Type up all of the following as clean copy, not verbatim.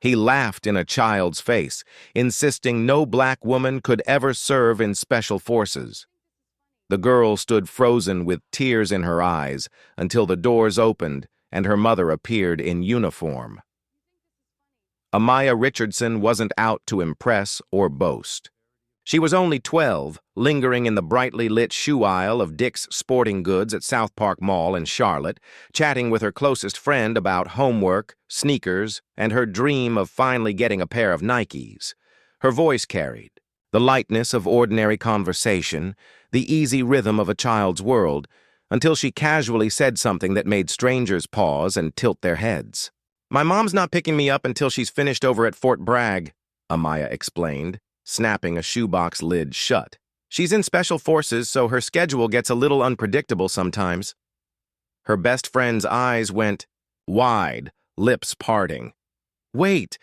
He laughed in a child's face, insisting no black woman could ever serve in special forces. The girl stood frozen with tears in her eyes until the doors opened and her mother appeared in uniform. Amaya Richardson wasn't out to impress or boast. She was only 12, lingering in the brightly lit shoe aisle of Dick's Sporting Goods at South Park Mall in Charlotte, chatting with her closest friend about homework, sneakers, and her dream of finally getting a pair of Nikes. Her voice carried the lightness of ordinary conversation, the easy rhythm of a child's world, until she casually said something that made strangers pause and tilt their heads. "My mom's not picking me up until she's finished over at Fort Bragg," Amaya explained, snapping a shoebox lid shut. "She's in special forces, so her schedule gets a little unpredictable sometimes." Her best friend's eyes went wide, lips parting. "Wait,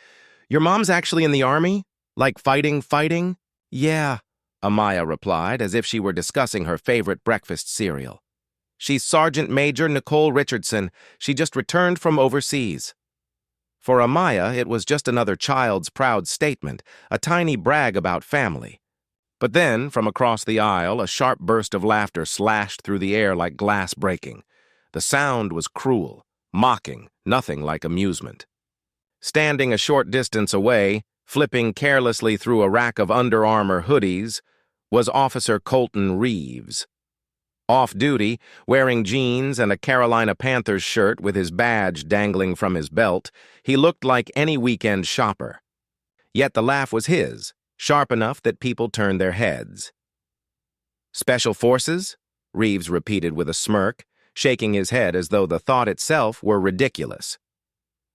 your mom's actually in the army? Like fighting? "Yeah," Amaya replied, as if she were discussing her favorite breakfast cereal. "She's Sergeant Major Nicole Richardson. She just returned from overseas." For Amaya, it was just another child's proud statement, a tiny brag about family. But then, from across the aisle, a sharp burst of laughter slashed through the air like glass breaking. The sound was cruel, mocking, nothing like amusement. Standing a short distance away, flipping carelessly through a rack of Under Armour hoodies, was Officer Colton Reeves. Off-duty, wearing jeans and a Carolina Panthers shirt with his badge dangling from his belt, he looked like any weekend shopper. Yet the laugh was his, sharp enough that people turned their heads. "Special Forces?" Reeves repeated with a smirk, shaking his head as though the thought itself were ridiculous.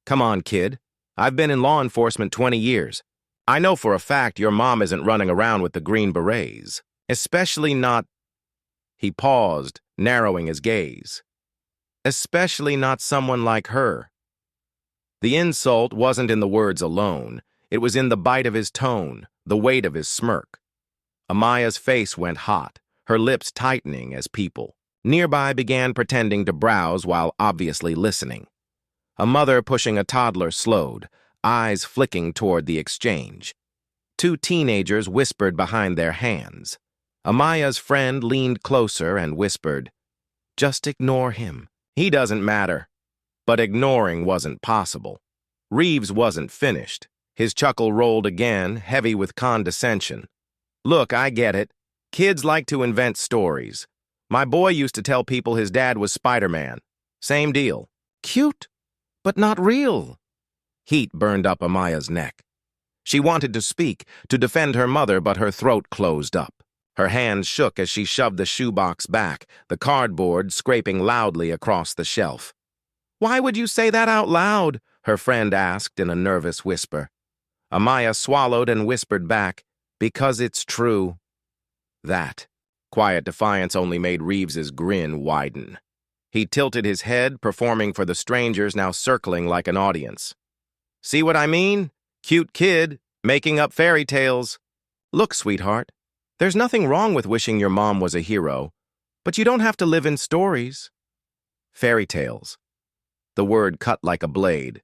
"Come on, kid. I've been in law enforcement 20 years. I know for a fact your mom isn't running around with the Green Berets. Especially not—" He paused, narrowing his gaze. "Especially not someone like her." The insult wasn't in the words alone. It was in the bite of his tone, the weight of his smirk. Amaya's face went hot, her lips tightening as people nearby began pretending to browse while obviously listening. A mother pushing a toddler slowed, eyes flicking toward the exchange. Two teenagers whispered behind their hands. Amaya's friend leaned closer and whispered, "Just ignore him. He doesn't matter." But ignoring wasn't possible. Reeves wasn't finished. His chuckle rolled again, heavy with condescension. "Look, I get it. Kids like to invent stories. My boy used to tell people his dad was Spider-Man. Same deal. Cute, but not real." Heat burned up Amaya's neck. She wanted to speak, to defend her mother, but her throat closed up. Her hands shook as she shoved the shoebox back, the cardboard scraping loudly across the shelf. "Why would you say that out loud?" her friend asked in a nervous whisper. Amaya swallowed and whispered back, "Because it's true." That quiet defiance only made Reeves's grin widen. He tilted his head, performing for the strangers now circling like an audience. "See what I mean? Cute kid, making up fairy tales. Look, sweetheart, there's nothing wrong with wishing your mom was a hero, but you don't have to live in stories." Fairy tales. The word cut like a blade.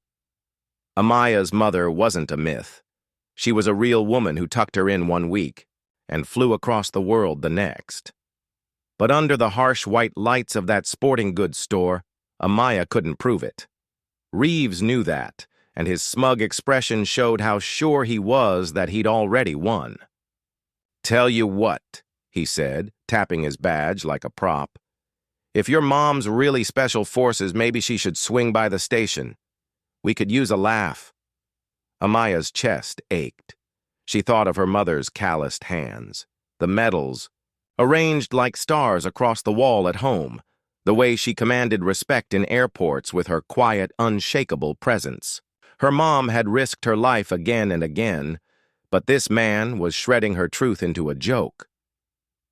Amaya's mother wasn't a myth. She was a real woman who tucked her in one week and flew across the world the next. But under the harsh white lights of that sporting goods store, Amaya couldn't prove it. Reeves knew that, and his smug expression showed how sure he was that he'd already won. "Tell you what," he said, tapping his badge like a prop. "If your mom's really special forces, maybe she should swing by the station. We could use a laugh." Amaya's chest ached. She thought of her mother's calloused hands, the medals, arranged like stars across the wall at home, the way she commanded respect in airports with her quiet, unshakable presence. Her mom had risked her life again and again, but this man was shredding her truth into a joke.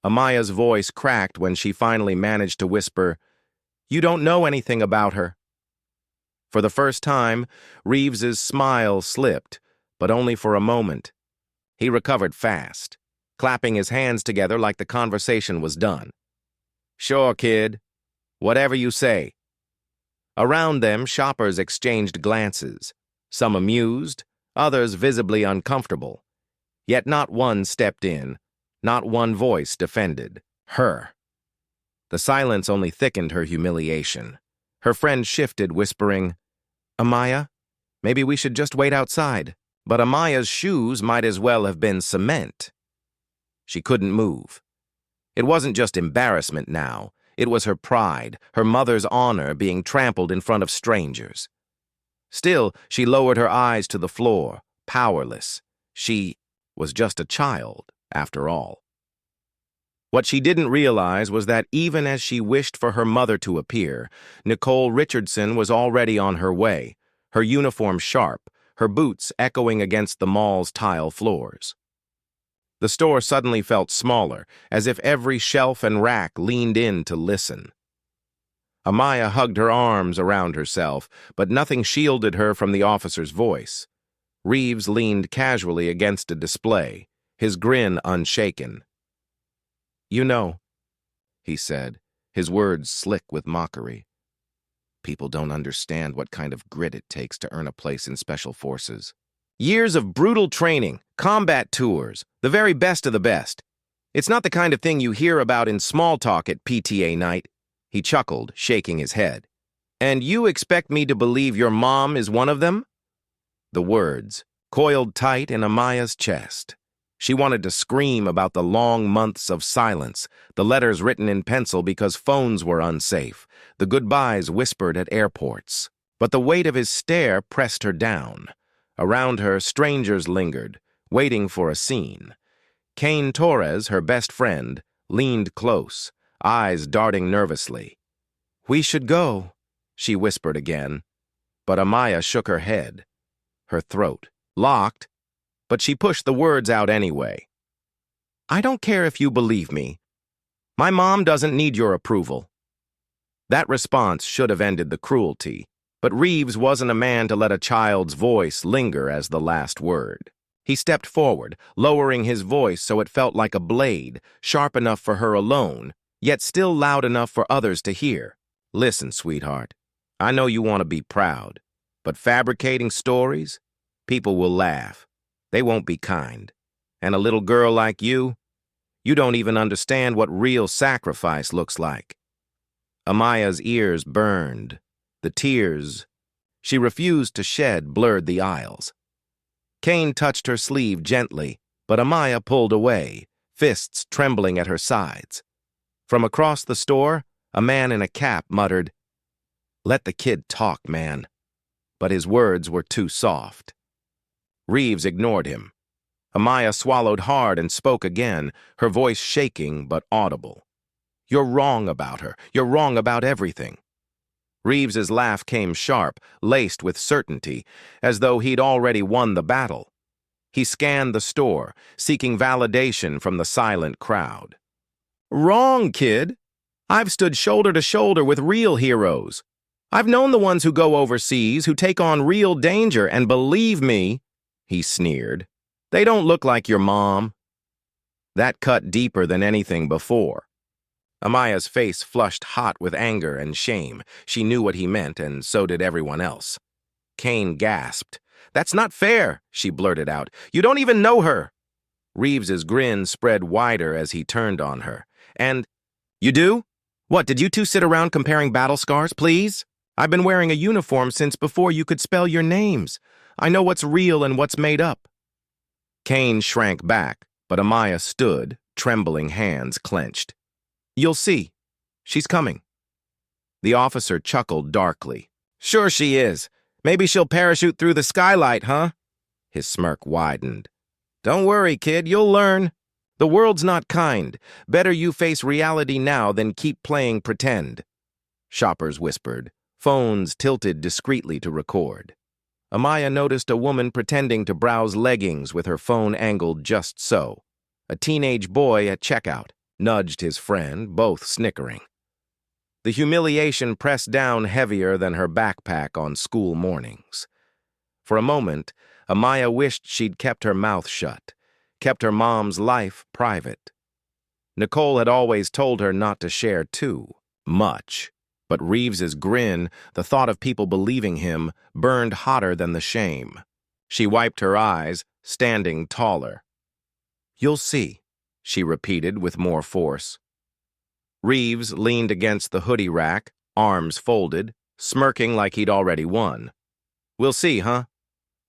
Amaya's voice cracked when she finally managed to whisper, "You don't know anything about her." For the first time, Reeves's smile slipped, but only for a moment. He recovered fast, clapping his hands together like the conversation was done. "Sure, kid. Whatever you say." Around them, shoppers exchanged glances, some amused, others visibly uncomfortable. Yet not one stepped in, not one voice defended her. The silence only thickened her humiliation. Her friend shifted, whispering, "Amaya, maybe we should just wait outside." But Amaya's shoes might as well have been cement. She couldn't move. It wasn't just embarrassment now. It was her pride, her mother's honor being trampled in front of strangers. Still, she lowered her eyes to the floor, powerless. She was just a child, after all. What she didn't realize was that even as she wished for her mother to appear, Nicole Richardson was already on her way, her uniform sharp, her boots echoing against the mall's tile floors. The store suddenly felt smaller, as if every shelf and rack leaned in to listen. Amaya hugged her arms around herself, but nothing shielded her from the officer's voice. Reeves leaned casually against a display, his grin unshaken. "You know," he said, his words slick with mockery. "People don't understand what kind of grit it takes to earn a place in Special Forces. Years of brutal training, combat tours, the very best of the best. It's not the kind of thing you hear about in small talk at PTA night." He chuckled, shaking his head. "And you expect me to believe your mom is one of them?" The words coiled tight in Amaya's chest. She wanted to scream about the long months of silence, the letters written in pencil because phones were unsafe, the goodbyes whispered at airports. But the weight of his stare pressed her down. Around her, strangers lingered, waiting for a scene. Kane Torres, her best friend, leaned close, eyes darting nervously. "We should go," she whispered again. But Amaya shook her head. Her throat locked, but she pushed the words out anyway. "I don't care if you believe me. My mom doesn't need your approval." That response should have ended the cruelty, but Reeves wasn't a man to let a child's voice linger as the last word. He stepped forward, lowering his voice so it felt like a blade, sharp enough for her alone, yet still loud enough for others to hear. "Listen, sweetheart, I know you want to be proud, but fabricating stories? People will laugh. They won't be kind. And a little girl like you don't even understand what real sacrifice looks like." Amaya's ears burned. The tears she refused to shed blurred the aisles. Kane touched her sleeve gently, but Amaya pulled away, fists trembling at her sides. From across the store, a man in a cap muttered, "Let the kid talk, man." But his words were too soft. Reeves ignored him. Amaya swallowed hard and spoke again, her voice shaking but audible. "You're wrong about her. You're wrong about everything." Reeves's laugh came sharp, laced with certainty, as though he'd already won the battle. He scanned the store, seeking validation from the silent crowd. "Wrong, kid. I've stood shoulder to shoulder with real heroes. I've known the ones who go overseas, who take on real danger, and believe me," he sneered, "they don't look like your mom." That cut deeper than anything before. Amaya's face flushed hot with anger and shame. She knew what he meant, and so did everyone else. Kane gasped. "That's not fair," she blurted out. "You don't even know her." Reeves's grin spread wider as he turned on her. "And you do? What, did you two sit around comparing battle scars, please? I've been wearing a uniform since before you could spell your names. I know what's real and what's made up." Kane shrank back, but Amaya stood, trembling hands clenched. "You'll see. She's coming." The officer chuckled darkly. "Sure she is. Maybe she'll parachute through the skylight, huh?" His smirk widened. "Don't worry, kid, you'll learn. The world's not kind. Better you face reality now than keep playing pretend." Shoppers whispered. Phones tilted discreetly to record. Amaya noticed a woman pretending to browse leggings with her phone angled just so. A teenage boy at checkout nudged his friend, both snickering. The humiliation pressed down heavier than her backpack on school mornings. For a moment, Amaya wished she'd kept her mouth shut, kept her mom's life private. Nicole had always told her not to share too much, but Reeves's grin, the thought of people believing him, burned hotter than the shame. She wiped her eyes, standing taller. "You'll see," she repeated with more force. Reeves leaned against the hoodie rack, arms folded, smirking like he'd already won. "We'll see, huh?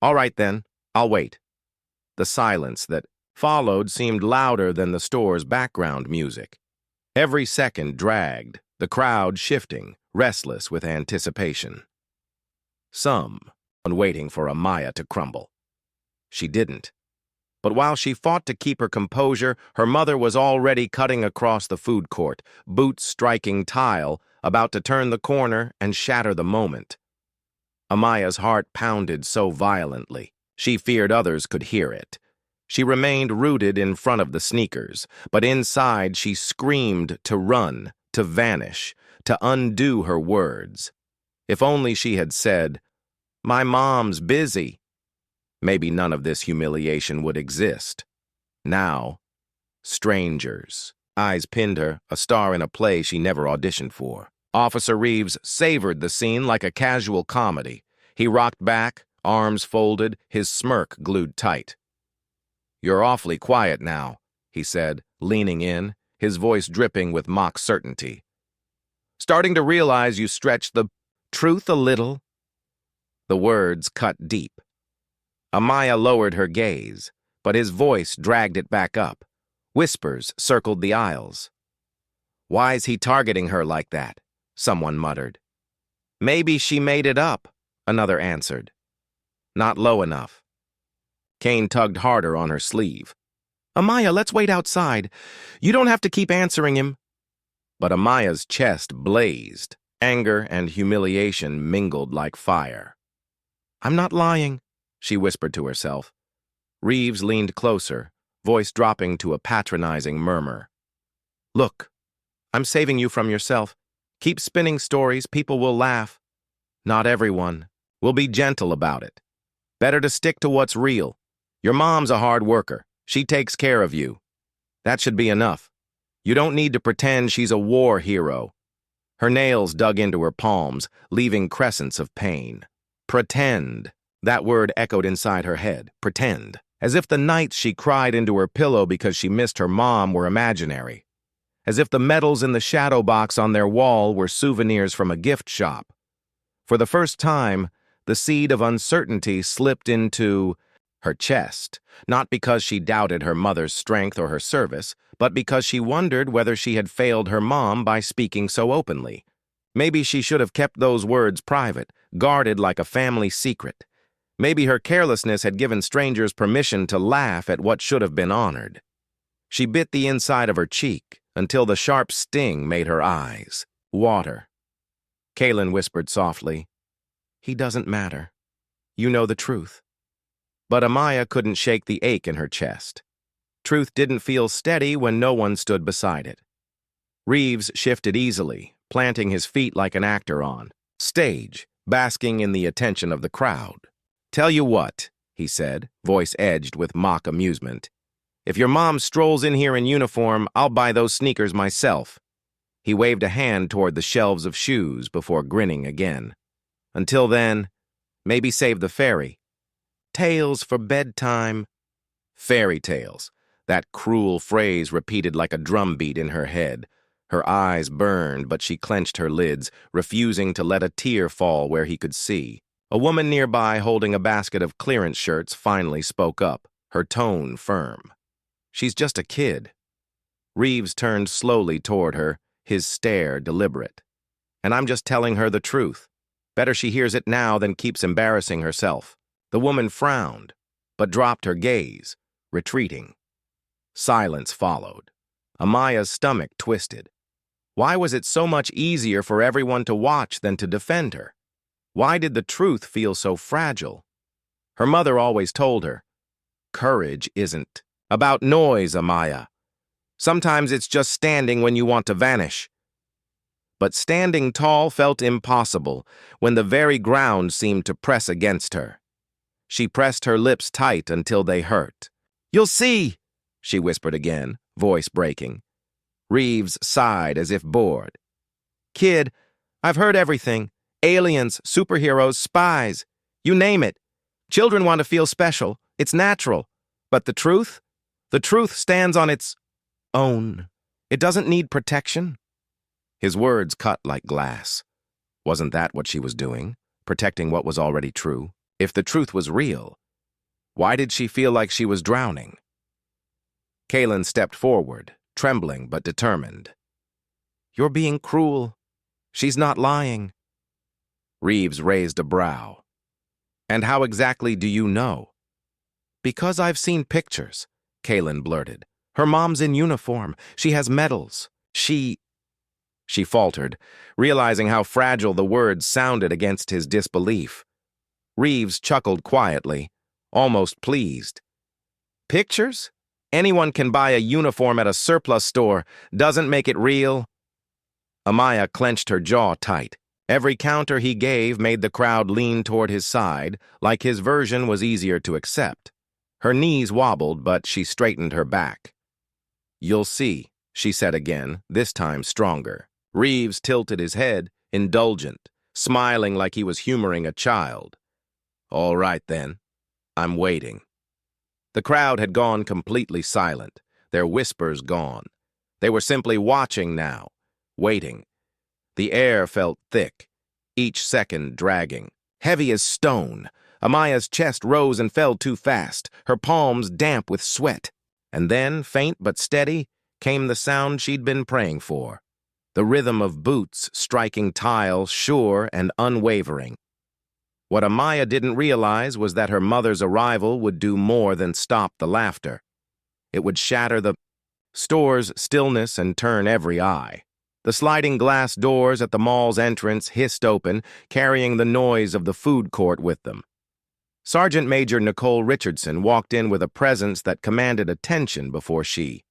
All right then, I'll wait." The silence that followed seemed louder than the store's background music. Every second dragged, the crowd shifting, restless with anticipation. Some, waiting for Amaya to crumble. She didn't. But while she fought to keep her composure, her mother was already cutting across the food court, boots striking tile, about to turn the corner and shatter the moment. Amaya's heart pounded so violently, she feared others could hear it. She remained rooted in front of the sneakers, but inside she screamed to run, to vanish, to undo her words. If only she had said, "My mom's busy," maybe none of this humiliation would exist. Now, strangers. Eyes pinned her, a star in a play she never auditioned for. Officer Reeves savored the scene like a casual comedy. He rocked back, arms folded, his smirk glued tight. "You're awfully quiet now," he said, leaning in, his voice dripping with mock certainty. "Starting to realize you stretched the truth a little?" The words cut deep. Amaya lowered her gaze, but his voice dragged it back up. Whispers circled the aisles. "Why's he targeting her like that?" someone muttered. "Maybe she made it up," another answered. "Not low enough." Kane tugged harder on her sleeve. "Amaya, let's wait outside. You don't have to keep answering him." But Amaya's chest blazed. Anger and humiliation mingled like fire. "I'm not lying," she whispered to herself. Reeves leaned closer, voice dropping to a patronizing murmur. "Look, I'm saving you from yourself. Keep spinning stories, people will laugh. Not everyone. We'll be gentle about it. Better to stick to what's real. Your mom's a hard worker. She takes care of you. That should be enough. You don't need to pretend she's a war hero." Her nails dug into her palms, leaving crescents of pain. Pretend. That word echoed inside her head. Pretend. As if the nights she cried into her pillow because she missed her mom were imaginary. As if the medals in the shadow box on their wall were souvenirs from a gift shop. For the first time, the seed of uncertainty slipped into her chest, not because she doubted her mother's strength or her service, but because she wondered whether she had failed her mom by speaking so openly. Maybe she should have kept those words private, guarded like a family secret. Maybe her carelessness had given strangers permission to laugh at what should have been honored. She bit the inside of her cheek until the sharp sting made her eyes water. Kaylin whispered softly, "He doesn't matter. You know the truth." But Amaya couldn't shake the ache in her chest. Truth didn't feel steady when no one stood beside it. Reeves shifted easily, planting his feet like an actor on stage, basking in the attention of the crowd. "Tell you what," he said, voice edged with mock amusement. "If your mom strolls in here in uniform, I'll buy those sneakers myself." He waved a hand toward the shelves of shoes before grinning again. "Until then, maybe save the fairy. Tales for bedtime." Fairy tales. That cruel phrase repeated like a drumbeat in her head. Her eyes burned, but she clenched her lids, refusing to let a tear fall where he could see. A woman nearby holding a basket of clearance shirts finally spoke up, her tone firm. "She's just a kid." Reeves turned slowly toward her, his stare deliberate. "And I'm just telling her the truth. Better she hears it now than keeps embarrassing herself." The woman frowned, but dropped her gaze, retreating. Silence followed. Amaya's stomach twisted. Why was it so much easier for everyone to watch than to defend her? Why did the truth feel so fragile? Her mother always told her, "Courage isn't about noise, Amaya. Sometimes it's just standing when you want to vanish." But standing tall felt impossible when the very ground seemed to press against her. She pressed her lips tight until they hurt. "You'll see," she whispered again, voice breaking. Reeves sighed as if bored. "Kid, I've heard everything. Aliens, superheroes, spies. You name it. Children want to feel special. It's natural. But the truth? The truth stands on its own. It doesn't need protection. His words cut like glass. Wasn't that what she was doing? Protecting what was already true? If the truth was real, why did she feel like she was drowning? Kaylin stepped forward, trembling but determined. You're being cruel. She's not lying. Reeves raised a brow. And how exactly do you know? Because I've seen pictures, Kaylin blurted. Her mom's in uniform. She has medals. She faltered, realizing how fragile the words sounded against his disbelief. Reeves chuckled quietly, almost pleased. Pictures? Anyone can buy a uniform at a surplus store. Doesn't make it real. Amaya clenched her jaw tight. Every counter he gave made the crowd lean toward his side, like his version was easier to accept. Her knees wobbled, but she straightened her back. You'll see, she said again, this time stronger. Reeves tilted his head, indulgent, smiling like he was humoring a child. All right, then. I'm waiting. The crowd had gone completely silent, their whispers gone. They were simply watching now, waiting. The air felt thick, each second dragging, heavy as stone. Amaya's chest rose and fell too fast, her palms damp with sweat. And then, faint but steady, came the sound she'd been praying for. The rhythm of boots striking tile, sure and unwavering. What Amaya didn't realize was that her mother's arrival would do more than stop the laughter. It would shatter the store's stillness and turn every eye. The sliding glass doors at the mall's entrance hissed open, carrying the noise of the food court with them. Sergeant Major Nicole Richardson walked in with a presence that commanded attention before she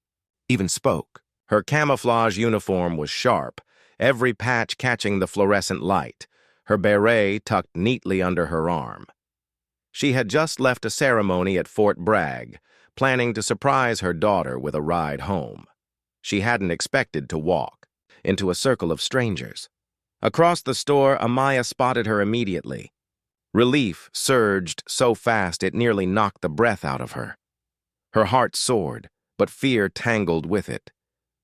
even spoke. Her camouflage uniform was sharp, every patch catching the fluorescent light, her beret tucked neatly under her arm. She had just left a ceremony at Fort Bragg, planning to surprise her daughter with a ride home. She hadn't expected to walk into a circle of strangers. Across the store, Amaya spotted her immediately. Relief surged so fast it nearly knocked the breath out of her. Her heart soared, but fear tangled with it,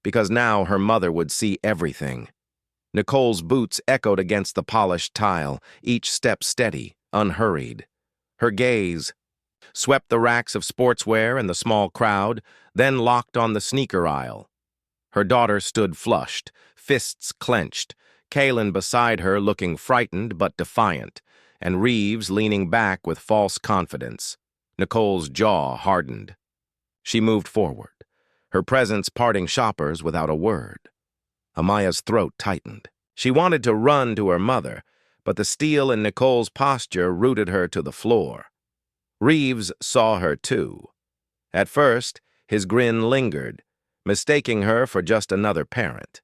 because now her mother would see everything. Nicole's boots echoed against the polished tile, each step steady, unhurried. Her gaze swept the racks of sportswear and the small crowd, then locked on the sneaker aisle. Her daughter stood flushed, fists clenched, Kaylin beside her looking frightened but defiant, and Reeves leaning back with false confidence. Nicole's jaw hardened. She moved forward, her presence parting shoppers without a word. Amaya's throat tightened. She wanted to run to her mother, but the steel in Nicole's posture rooted her to the floor. Reeves saw her too. At first, his grin lingered, mistaking her for just another parent.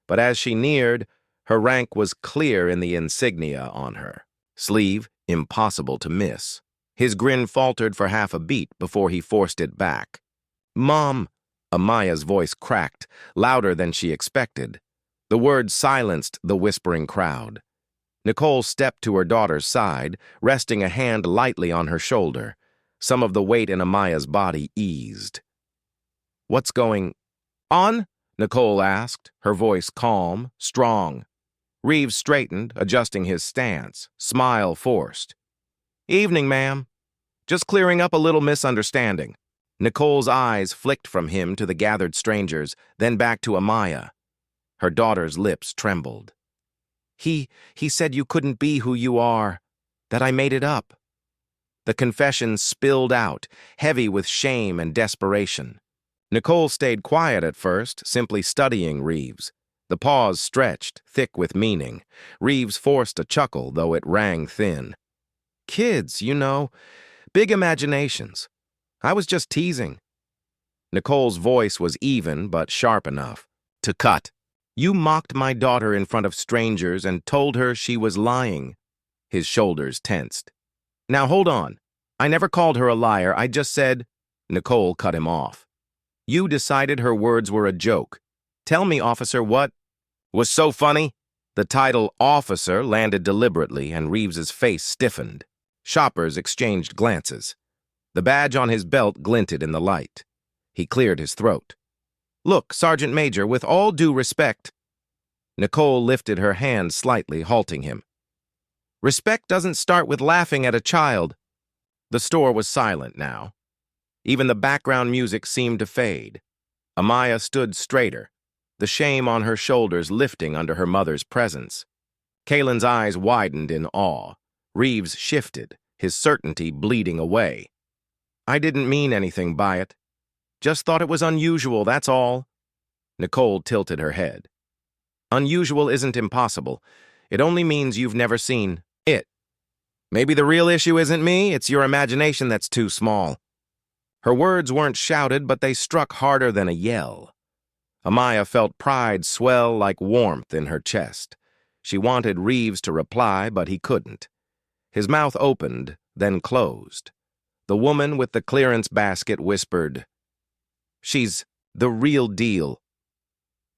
But as she neared, her rank was clear in the insignia on her. Sleeve impossible to miss. His grin faltered for half a beat before he forced it back. Mom! Amaya's voice cracked, louder than she expected. The words silenced the whispering crowd. Nicole stepped to her daughter's side, resting a hand lightly on her shoulder. Some of the weight in Amaya's body eased. What's going on? Nicole asked, her voice calm, strong. Reeves straightened, adjusting his stance, smile forced. Evening, ma'am. Just clearing up a little misunderstanding. Nicole's eyes flicked from him to the gathered strangers, then back to Amaya. Her daughter's lips trembled. He said you couldn't be who you are, that I made it up. The confession spilled out, heavy with shame and desperation. Nicole stayed quiet at first, simply studying Reeves. The pause stretched, thick with meaning. Reeves forced a chuckle, though it rang thin. Kids, you know, big imaginations. I was just teasing. Nicole's voice was even, but sharp enough to cut. You mocked my daughter in front of strangers and told her she was lying. His shoulders tensed. Now hold on. I never called her a liar. I just said... Nicole cut him off. You decided her words were a joke. Tell me, officer, what was so funny? The title officer landed deliberately, and Reeves's face stiffened. Shoppers exchanged glances. The badge on his belt glinted in the light. He cleared his throat. "Look, Sergeant Major, with all due respect—" Nicole lifted her hand slightly, halting him. "Respect doesn't start with laughing at a child." The store was silent now. Even the background music seemed to fade. Amaya stood straighter, the shame on her shoulders lifting under her mother's presence. Kaylin's eyes widened in awe. Reeves shifted, his certainty bleeding away. "I didn't mean anything by it. Just thought it was unusual, that's all." Nicole tilted her head. "Unusual isn't impossible. It only means you've never seen it. Maybe the real issue isn't me, it's your imagination that's too small." Her words weren't shouted, but they struck harder than a yell. Amaya felt pride swell like warmth in her chest. She wanted Reeves to reply, but he couldn't. His mouth opened, then closed. The woman with the clearance basket whispered, "She's the real deal."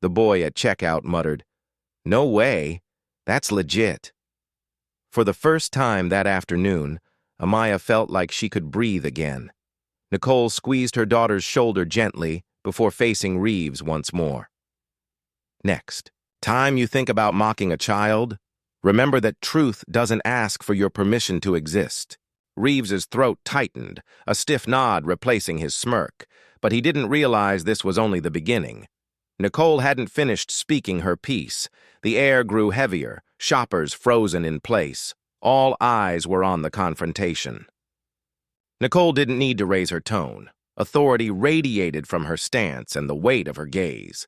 The boy at checkout muttered, "No way. That's legit." For the first time that afternoon, Amaya felt like she could breathe again. Nicole squeezed her daughter's shoulder gently before facing Reeves once more. "Next time you think about mocking a child, remember that truth doesn't ask for your permission to exist." Reeves's throat tightened, a stiff nod replacing his smirk, but he didn't realize this was only the beginning. Nicole hadn't finished speaking her piece. The air grew heavier, shoppers frozen in place. All eyes were on the confrontation. Nicole didn't need to raise her tone. Authority radiated from her stance and the weight of her gaze.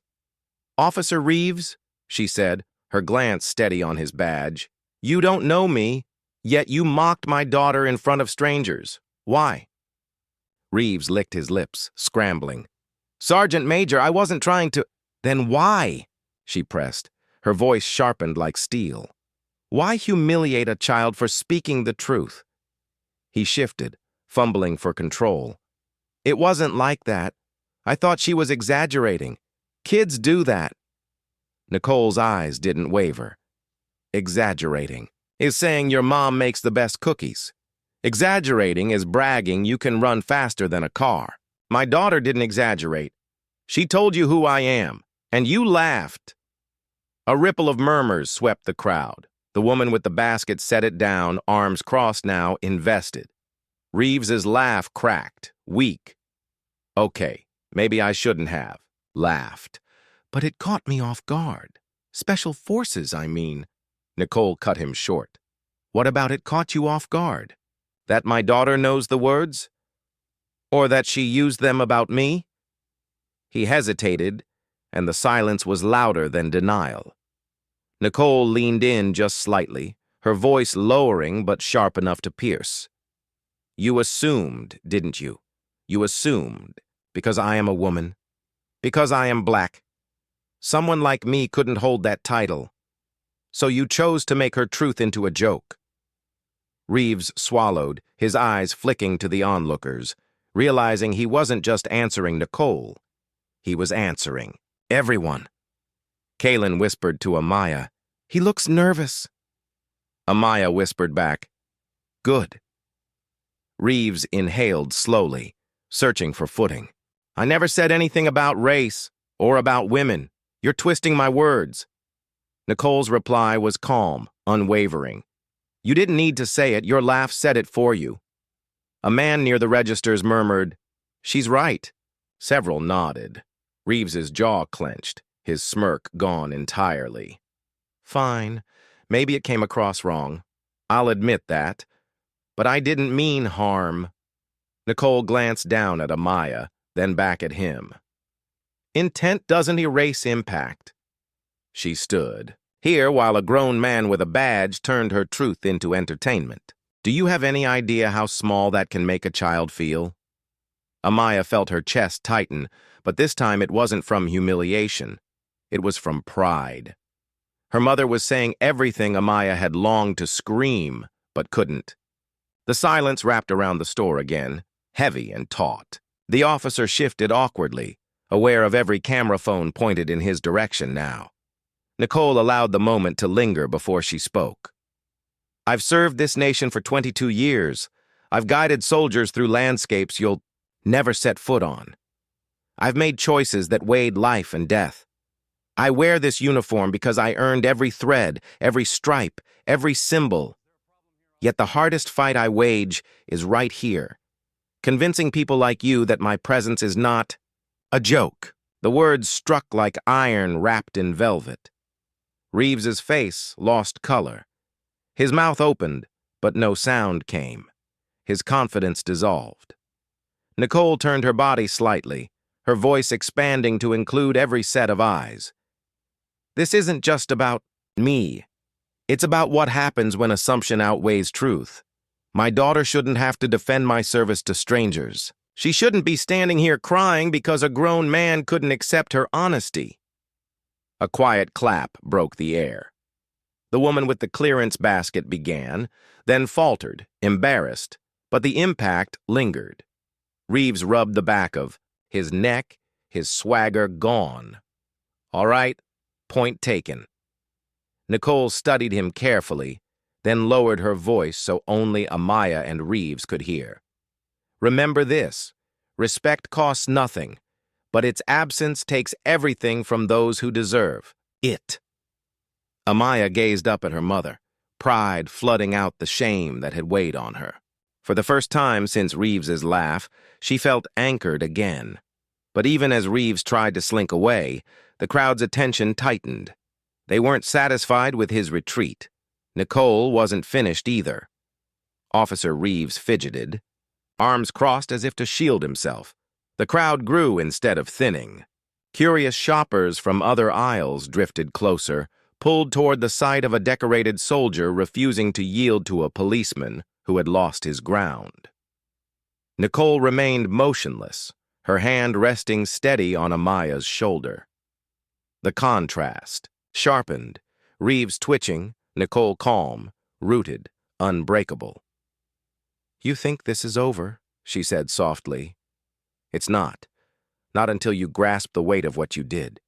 "Officer Reeves," she said, her glance steady on his badge, "you don't know me, yet you mocked my daughter in front of strangers. Why?" Reeves licked his lips, scrambling. "Sergeant Major, I wasn't trying to—" "Then why?" she pressed, her voice sharpened like steel. "Why humiliate a child for speaking the truth?" He shifted, fumbling for control. "It wasn't like that. I thought she was exaggerating. Kids do that." Nicole's eyes didn't waver. "Exaggerating is saying your mom makes the best cookies. Exaggerating is bragging you can run faster than a car. My daughter didn't exaggerate. She told you who I am, and you laughed." A ripple of murmurs swept the crowd. The woman with the basket set it down, arms crossed now, invested. Reeves's laugh cracked, weak. "Okay, maybe I shouldn't have laughed. But it caught me off guard. Special forces, I mean." Nicole cut him short. "What about it caught you off guard? That my daughter knows the words? Or that she used them about me?" He hesitated, and the silence was louder than denial. Nicole leaned in just slightly, her voice lowering but sharp enough to pierce. "You assumed, didn't you? You assumed, because I am a woman, because I am black. Someone like me couldn't hold that title. So you chose to make her truth into a joke." Reeves swallowed, his eyes flicking to the onlookers, realizing he wasn't just answering Nicole. He was answering everyone. Kaylin whispered to Amaya, "He looks nervous." Amaya whispered back, "Good." Reeves inhaled slowly, searching for footing. "I never said anything about race or about women. You're twisting my words." Nicole's reply was calm, unwavering. "You didn't need to say it, your laugh said it for you." A man near the registers murmured, "She's right." Several nodded. Reeves's jaw clenched, his smirk gone entirely. "Fine, maybe it came across wrong. I'll admit that. But I didn't mean harm." Nicole glanced down at Amaya, then back at him. "Intent doesn't erase impact." She stood, here while a grown man with a badge turned her truth into entertainment. "Do you have any idea how small that can make a child feel?" Amaya felt her chest tighten, but this time it wasn't from humiliation. It was from pride. Her mother was saying everything Amaya had longed to scream, but couldn't. The silence wrapped around the store again, heavy and taut. The officer shifted awkwardly, aware of every camera phone pointed in his direction now. Nicole allowed the moment to linger before she spoke. I've served this nation for 22 years. I've guided soldiers through landscapes you'll never set foot on. I've made choices that weighed life and death. I wear this uniform because I earned every thread, every stripe, every symbol. Yet the hardest fight I wage is right here, convincing people like you that my presence is not a joke. The words struck like iron wrapped in velvet. Reeves's face lost color. His mouth opened, but no sound came. His confidence dissolved. Nicole turned her body slightly, her voice expanding to include every set of eyes. This isn't just about me. It's about what happens when assumption outweighs truth. My daughter shouldn't have to defend my service to strangers. She shouldn't be standing here crying because a grown man couldn't accept her honesty. A quiet clap broke the air. The woman with the clearance basket began, then faltered, embarrassed, but the impact lingered. Reeves rubbed the back of his neck, his swagger gone. All right, point taken. Nicole studied him carefully, then lowered her voice so only Amaya and Reeves could hear. Remember this, respect costs nothing, but its absence takes everything from those who deserve it. Amaya gazed up at her mother, pride flooding out the shame that had weighed on her. For the first time since Reeves's laugh, she felt anchored again. But even as Reeves tried to slink away, the crowd's attention tightened. They weren't satisfied with his retreat. Nicole wasn't finished either. Officer Reeves fidgeted, arms crossed as if to shield himself. The crowd grew instead of thinning. Curious shoppers from other aisles drifted closer, pulled toward the sight of a decorated soldier refusing to yield to a policeman who had lost his ground. Nicole remained motionless, her hand resting steady on Amaya's shoulder. The contrast sharpened, Reeves twitching, Nicole calm, rooted, unbreakable. "You think this is over," she said softly. "It's not. Not until you grasp the weight of what you did."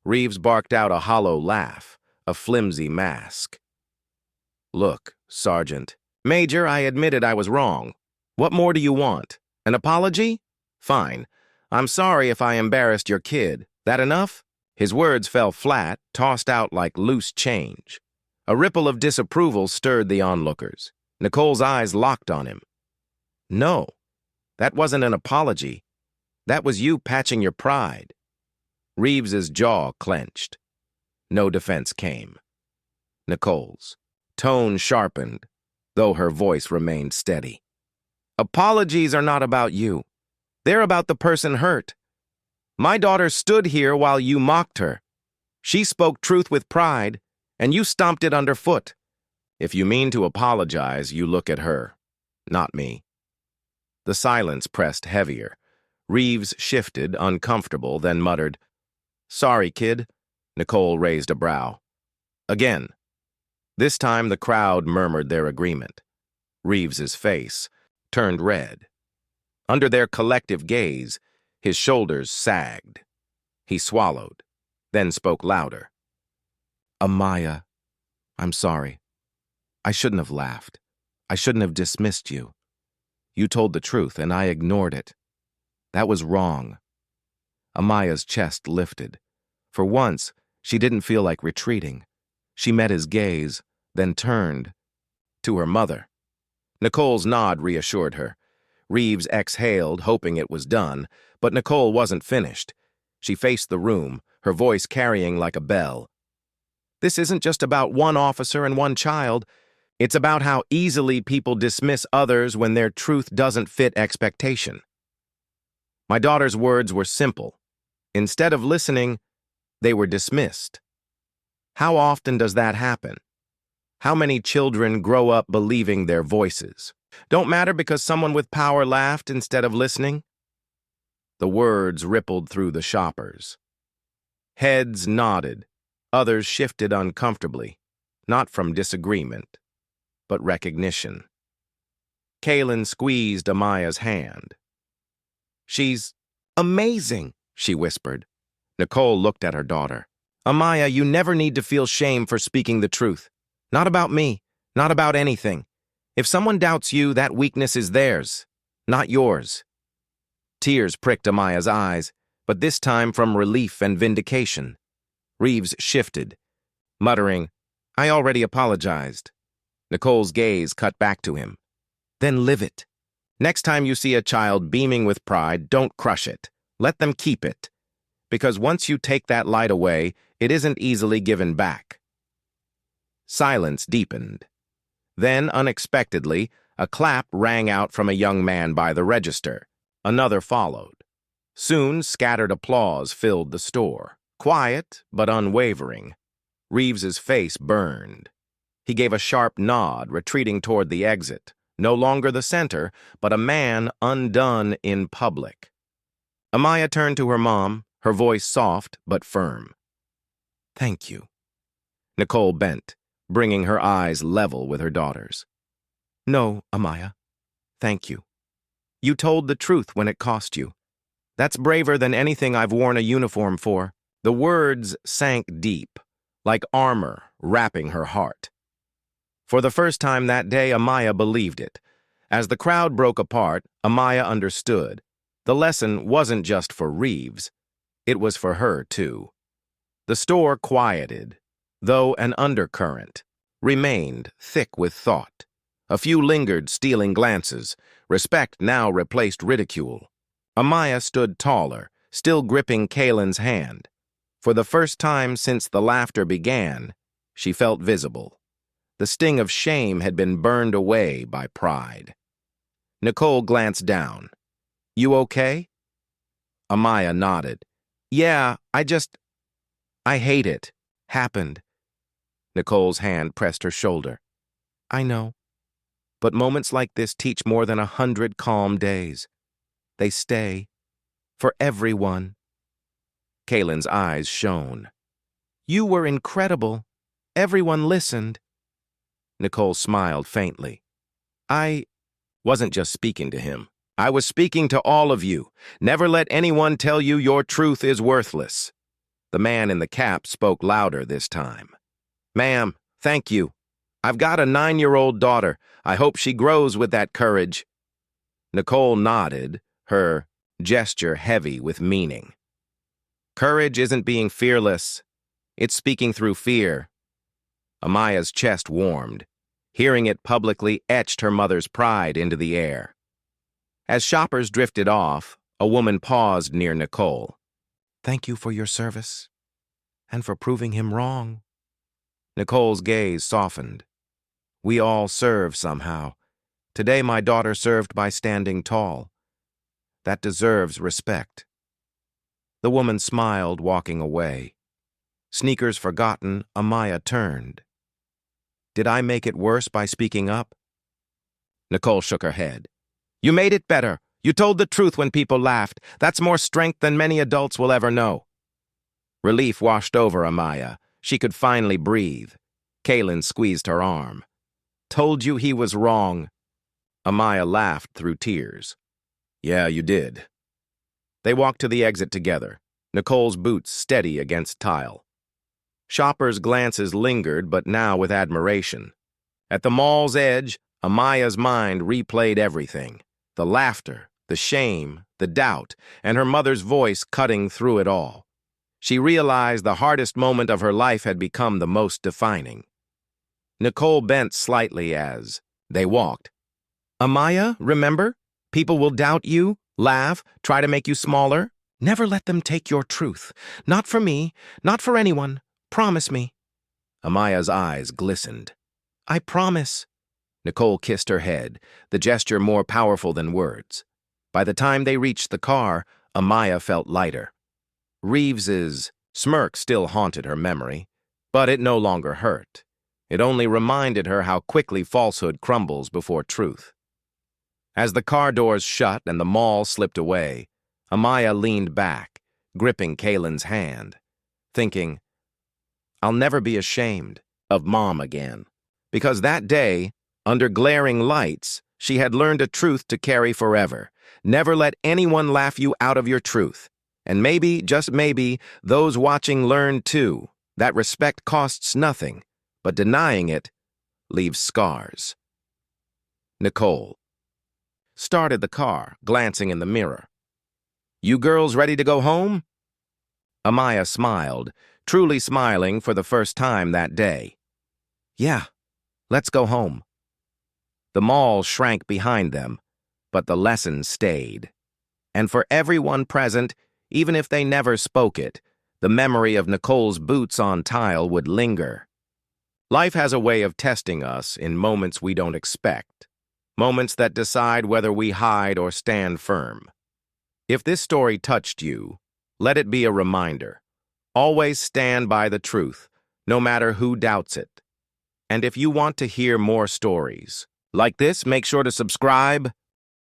Reeves barked out a hollow laugh, a flimsy mask. "Look, Sergeant. Major, I admitted I was wrong. What more do you want? An apology? Fine. I'm sorry if I embarrassed your kid. That enough?" His words fell flat, tossed out like loose change. A ripple of disapproval stirred the onlookers. Nicole's eyes locked on him. "No, that wasn't an apology. That was you patching your pride." Reeves's jaw clenched. No defense came. Nicole's tone sharpened, though her voice remained steady. "Apologies are not about you. They're about the person hurt. My daughter stood here while you mocked her. She spoke truth with pride, and you stomped it underfoot. If you mean to apologize, you look at her, not me." The silence pressed heavier. Reeves shifted, uncomfortable, then muttered, "Sorry, kid." Nicole raised a brow. Again. This time the crowd murmured their agreement. Reeves's face turned red. Under their collective gaze, his shoulders sagged. He swallowed, then spoke louder. "Amaya, I'm sorry. I shouldn't have laughed. I shouldn't have dismissed you. You told the truth, and I ignored it. That was wrong." Amaya's chest lifted. For once, she didn't feel like retreating. She met his gaze, then turned to her mother. Nicole's nod reassured her. Reeves exhaled, hoping it was done, but Nicole wasn't finished. She faced the room, her voice carrying like a bell. "This isn't just about one officer and one child. It's about how easily people dismiss others when their truth doesn't fit expectation." My daughter's words were simple. Instead of listening, they were dismissed. How often does that happen? How many children grow up believing their voices don't matter because someone with power laughed instead of listening? The words rippled through the shoppers. Heads nodded, others shifted uncomfortably, not from disagreement, but recognition. Kaylin squeezed Amaya's hand. "She's amazing," she whispered. Nicole looked at her daughter. "Amaya, you never need to feel shame for speaking the truth. Not about me, Not about anything. If someone doubts you, that weakness is theirs, not yours. Tears pricked Amaya's eyes, but this time from relief and vindication. Reeves shifted, muttering, "I already apologized." Nicole's gaze cut back to him. "Then live it. Next time you see a child beaming with pride, don't crush it. Let them keep it. Because once you take that light away, it isn't easily given back." Silence deepened. Then, unexpectedly, a clap rang out from a young man by the register. Another followed. Soon, scattered applause filled the store. Quiet, but unwavering. Reeves's face burned. He gave a sharp nod, retreating toward the exit. No longer the center, but a man undone in public. Amaya turned to her mom, her voice soft but firm. "Thank you." Nicole bent, bringing her eyes level with her daughter's. "No, Amaya. Thank you. You told the truth when it cost you. That's braver than anything I've worn a uniform for." The words sank deep, like armor wrapping her heart. For the first time that day, Amaya believed it. As the crowd broke apart, Amaya understood. The lesson wasn't just for Reeves. It was for her, too. The store quieted, though an undercurrent remained thick with thought. A few lingered, stealing glances. Respect now replaced ridicule. Amaya stood taller, still gripping Kaylin's hand. For the first time since the laughter began, she felt visible. The sting of shame had been burned away by pride. Nicole glanced down. "You okay?" Amaya nodded. "Yeah, I hate it. Happened." Nicole's hand pressed her shoulder. "I know. But moments like this teach more than 100 calm days. They stay. For everyone." Kaylin's eyes shone. "You were incredible. Everyone listened." Nicole smiled faintly. "I wasn't just speaking to him. I was speaking to all of you. Never let anyone tell you your truth is worthless." The man in the cap spoke louder this time. "Ma'am, thank you. I've got a 9-year-old daughter. I hope she grows with that courage." Nicole nodded, her gesture heavy with meaning. Courage isn't being fearless. It's speaking through fear. Amaya's chest warmed. Hearing it publicly etched her mother's pride into the air. As shoppers drifted off, a woman paused near Nicole. "Thank you for your service, and for proving him wrong." Nicole's gaze softened. "We all serve somehow. Today my daughter served by standing tall. That deserves respect." The woman smiled, walking away. Sneakers forgotten, Amaya turned. "Did I make it worse by speaking up?" Nicole shook her head. "You made it better. You told the truth when people laughed. That's more strength than many adults will ever know." Relief washed over Amaya. She could finally breathe. Kaylin squeezed her arm. "Told you he was wrong." Amaya laughed through tears. "Yeah, you did." They walked to the exit together, Nicole's boots steady against tile. Shoppers' glances lingered, but now with admiration. At the mall's edge, Amaya's mind replayed everything. The laughter, the shame, the doubt, and her mother's voice cutting through it all. She realized the hardest moment of her life had become the most defining. Nicole bent slightly as they walked. "Amaya, remember? People will doubt you, laugh, try to make you smaller. Never let them take your truth. Not for me, not for anyone. Promise me." Amaya's eyes glistened. "I promise." Nicole kissed her head, the gesture more powerful than words. By the time they reached the car, Amaya felt lighter. Reeves's smirk still haunted her memory, but it no longer hurt. It only reminded her how quickly falsehood crumbles before truth. As the car doors shut and the mall slipped away, Amaya leaned back, gripping Kaylin's hand, thinking, "I'll never be ashamed of Mom again." Because that day, under glaring lights, she had learned a truth to carry forever. Never let anyone laugh you out of your truth. And maybe, just maybe, those watching learn too, that respect costs nothing, but denying it leaves scars. Nicole started the car, glancing in the mirror. You girls ready to go home? Amaya smiled, truly smiling for the first time that day. Yeah, let's go home. The mall shrank behind them, but the lesson stayed. And for everyone present, even if they never spoke it, the memory of Nicole's boots on tile would linger. Life has a way of testing us in moments we don't expect, moments that decide whether we hide or stand firm. If this story touched you, let it be a reminder. Always stand by the truth, no matter who doubts it. And if you want to hear more stories like this, make sure to subscribe